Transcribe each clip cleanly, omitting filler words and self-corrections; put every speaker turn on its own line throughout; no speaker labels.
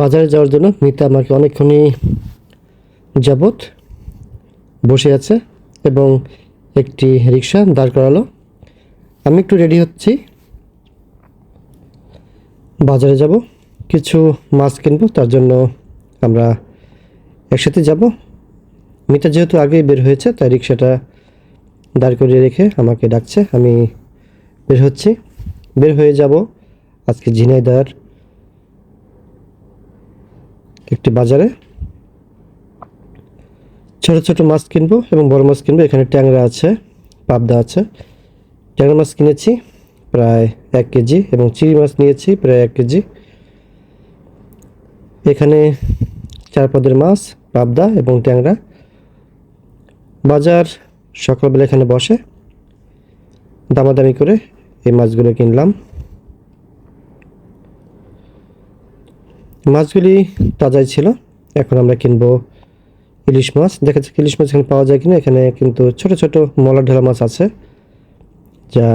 বাজারে যাওয়ার জন্য মিতা আমাকে অনেকক্ষণই যাবৎ বসে আছে এবং একটি রিক্সা দাঁড় করালো। আমি একটু রেডি হচ্ছি, বাজারে যাব, কিছু মাছ কিনবো, তার জন্য আমরা একসাথে যাব। মিতা যেহেতু আগেই বের হয়েছে তাই রিক্সাটা দাঁড় করিয়ে রেখে আমাকে ডাকছে। আমি বের হচ্ছি, বের হয়ে যাব আজকে ঝিনাইদহের একটি বাজারে। ছোট ছোট মাছ কিনবো এবং বড় মাছ কিনবো। এখানে ট্যাংরা আছে, পাবদা আছে। ট্যাংরা মাছ কিনেছি প্রায় 1 কেজি এবং চিংড়ি মাছ নিয়েছি প্রায় 1 কেজি। এখানে 4 পদের মাছ, পাবদা এবং ট্যাংরা। বাজার সকালবেলা এখানে বসে, দামাদামি করে এই মাছগুলো কিনলাম। মাছগুলি তাজাই ছিল। এখন আমরা কিনবো ইলিশ মাছ। দেখা যাচ্ছে ইলিশ মাছ এখানে পাওয়া যায় কিনা। এখানে কিন্তু ছোট ছোট মলা ঢেলা মাছ আছে, যা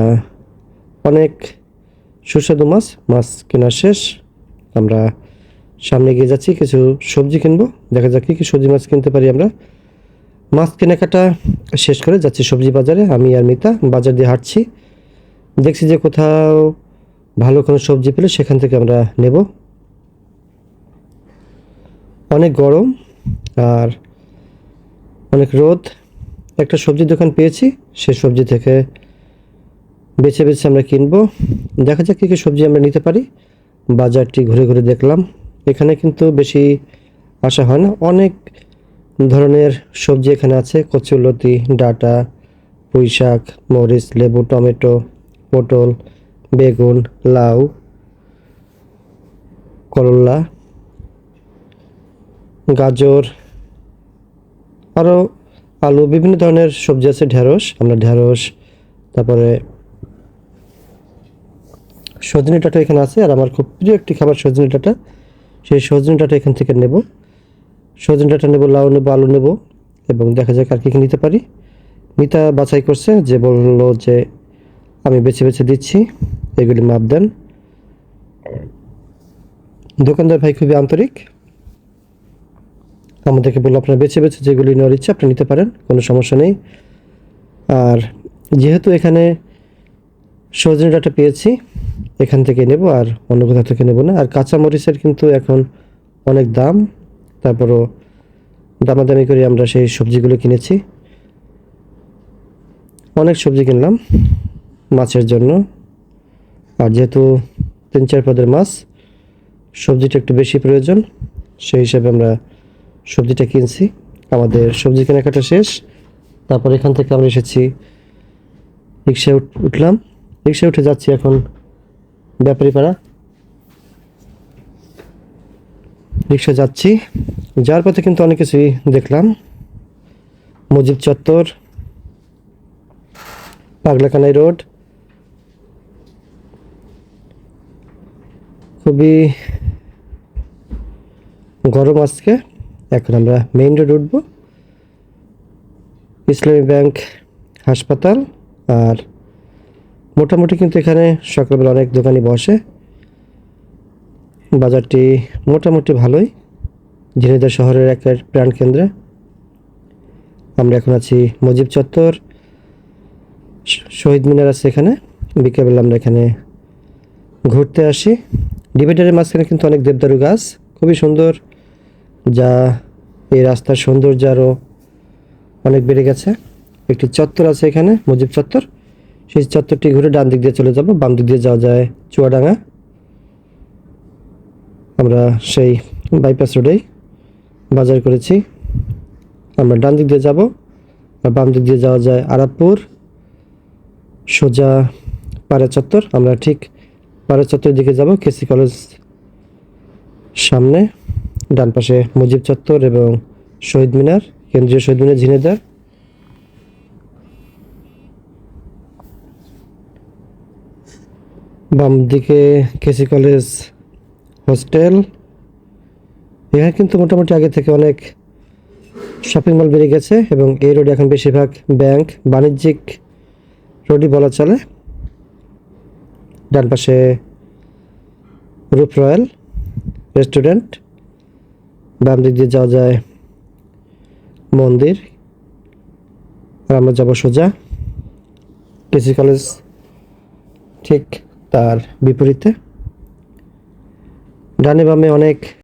অনেক সুস্বাদু মাছ। মাছ কেনা শেষ, আমরা সামনে এগিয়ে যাচ্ছি, কিছু সবজি কিনবো। দেখা যাক কি সবজি মাছ কিনতে পারি আমরা। মাছ কেনাকাটা শেষ করে যাচ্ছি সবজি বাজারে। আমি আর মিতা বাজার দিয়ে হাঁটছি, দেখছি যে কোথাও ভালো কোনো সবজি পেলে সেখান থেকে আমরা নেব। অনেক গরম আর অনেক রোদ। একটা সবজির দোকান পেয়েছি, সেই সবজি থেকে বেছে বেছে আমরা কিনবো। দেখা যাক কী সবজি আমরা নিতে পারি। বাজারটি ঘুরে ঘুরে দেখলাম, এখানে কিন্তু বেশি আসা হয় না। অনেক ধরনের সবজি এখানে আছে, কচুরলতি, ডাঁটা, পুঁই শাক, মরিচ, লেবু, টমেটো, পটল, বেগুন, লাউ, করলা, গাজর, আরও আলু, বিভিন্ন ধরনের সবজি আছে। ঢেঁড়স, আমরা ঢেঁড়স, তারপরে সজনে ডাঁটা এখানে আছে। আর আমার খুব প্রিয় একটি খাবার সজনে ডাঁটা, সেই সজনে ডাঁটা এখান থেকে নেব। সজনে ডাঁটা নেব, লাউ নেব, আলু নেব এবং দেখা যাক আর কী কী নিতে পারি। মিতা বাছাই করছে, যে বললো যে আমি বেছে বেছে দিচ্ছি, এগুলি মাপ দেন। দোকানদার ভাই খুবই আন্তরিক, আমাদেরকে বললো আপনারা বেছে বেছে যেগুলি নেওয়ার ইচ্ছা আপনি নিতে পারেন, কোনো সমস্যা নেই। আর যেহেতু এখানে সজনে ডাঁটা পেয়েছি, এখান থেকে নেব, আর অন্য কোথাও থেকে নেব না। আর কাঁচা মরিচের কিন্তু এখন অনেক দাম, তারপরও দামাদামি করে আমরা সেই সবজিগুলো কিনেছি। অনেক সবজি কিনলাম মাছের জন্য, আর যেহেতু 3-4 পদের মাছ, সবজিটা একটু বেশি প্রয়োজন, সেই হিসাবে আমরা সবজিটা কিনছি। আমাদের সবজি কেনাকাটা শেষ, তারপর এখান থেকে আমরা এসেছি, রিক্সায় উঠলাম। রিক্সায় উঠে যাচ্ছি এখন ব্যাপারীপাড়া। রিক্সা যাচ্ছি, যাওয়ার পথে কিন্তু অনেক কিছুই দেখলাম। মুজিব চত্বর, পাগলাকানাই রোড, খুবই গরম আজকে। এখন আমরা মেইন রোড উঠব, ইসলামী ব্যাংক, হাসপাতাল। আর মোটামুটি কিন্তু এখানে সকালবেলা অনেক দোকানই বসে। বাজারটি মোটামুটি ভালোই, ঝিনাইদহ শহরের একটা প্রাণকেন্দ্রে। আমরা এখন আছি মুজিব চত্বর, শহীদ মিনার আছে এখানে। বিকেলবেলা আমরা এখানে ঘুরতে আসি। ডিভাইডারের মাঝখানে কিন্তু অনেক দেবদারু গাছ, খুবই সুন্দর, যা এই রাস্তার সৌন্দর্য আরও অনেক বেড়ে গেছে। একটি চত্বর আছে এখানে, মুজিব চত্বর। সেই চত্বরটি ঘুরে ডান দিক দিয়ে চলে যাব, বাম দিক দিয়ে যাওয়া যায় চুয়াডাঙ্গা। আমরা সেই বাইপাস রোডেই বাজার করেছি। আমরা ডান দিক দিয়ে যাব, আর বাম দিক দিয়ে যাওয়া যায় আরাপপুর, সোজা পাড়া চত্বর। আমরা ঠিক পাড়া চত্বরের দিকে যাব, কেসি কলেজ সামনে। ডান পাশে মুজিব চত্বর এবং শহীদ মিনার, কেন্দ্রীয় শহীদ মিনার ঝিনাইদহ। বাম দিকে কেসি কলেজ হোস্টেল। এখানে কিন্তু মোটামুটি আগে থেকে অনেক শপিং মল বেড়ে গেছে এবং এই রোডে এখন বেশিরভাগ ব্যাংক, বাণিজ্যিক রোডই বলা চলে। ডান পাশে রূপ রয়্যাল রেস্টুরেন্ট, বাম দিক দিয়ে যাওয়া যায় মন্দির, আর আমরা যাবো সোজা কেসি কলেজ, ঠিক তার বিপরীতে। ডানে বামে অনেক